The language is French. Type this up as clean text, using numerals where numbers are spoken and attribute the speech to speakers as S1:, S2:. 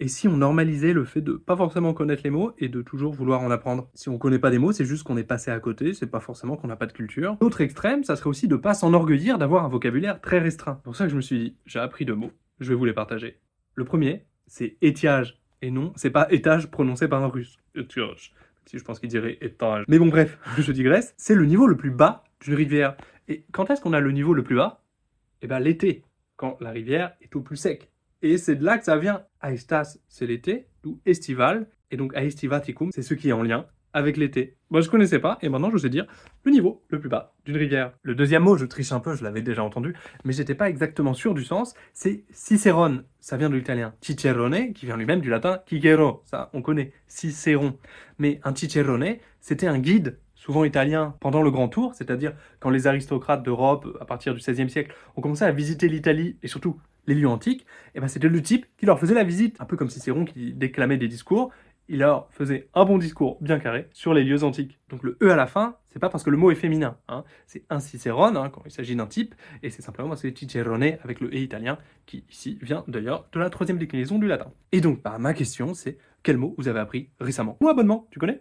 S1: Et si on normalisait le fait de pas forcément connaître les mots et de toujours vouloir en apprendre? Si on connaît pas des mots, c'est juste qu'on est passé à côté, c'est pas forcément qu'on n'a pas de culture. L'autre extrême, ça serait aussi de pas s'enorgueillir d'avoir un vocabulaire très restreint. C'est pour ça que je me suis dit, j'ai appris 2 mots, je vais vous les partager. Le premier, c'est étiage, et non, c'est pas étage prononcé par un russe. Étiage. Si je pense qu'il dirait étage. Mais bon bref, je digresse, c'est le niveau le plus bas d'une rivière. Et quand est-ce qu'on a le niveau le plus bas? Eh ben l'été, quand la rivière est au plus sec. Et c'est de là que ça vient. Aestas, c'est l'été, d'où estival, et donc aestivaticum, c'est ce qui est en lien avec l'été. Moi, je connaissais pas, et maintenant je sais dire le niveau le plus bas d'une rivière. Le deuxième mot, je triche un peu, je l'avais déjà entendu, mais j'étais pas exactement sûr du sens, c'est Cicérone. Ça vient de l'italien cicerone, qui vient lui-même du latin cicero. Ça, on connaît, Cicéron. Mais un cicerone, c'était un guide, souvent italien, pendant le Grand Tour, c'est-à-dire quand les aristocrates d'Europe, à partir du XVIe siècle, ont commencé à visiter l'Italie, et surtout les lieux antiques, et ben c'était le type qui leur faisait la visite. Un peu comme Cicéron qui déclamait des discours, il leur faisait un bon discours bien carré sur les lieux antiques. Donc le E à la fin, c'est pas parce que le mot est féminin, hein. C'est un Cicérone quand il s'agit d'un type, et c'est simplement c'est Cicerone avec le E italien, qui ici vient d'ailleurs de la troisième déclinaison du latin. Et donc, bah, ma question c'est, quel mot vous avez appris récemment? Ou abonnement, tu connais?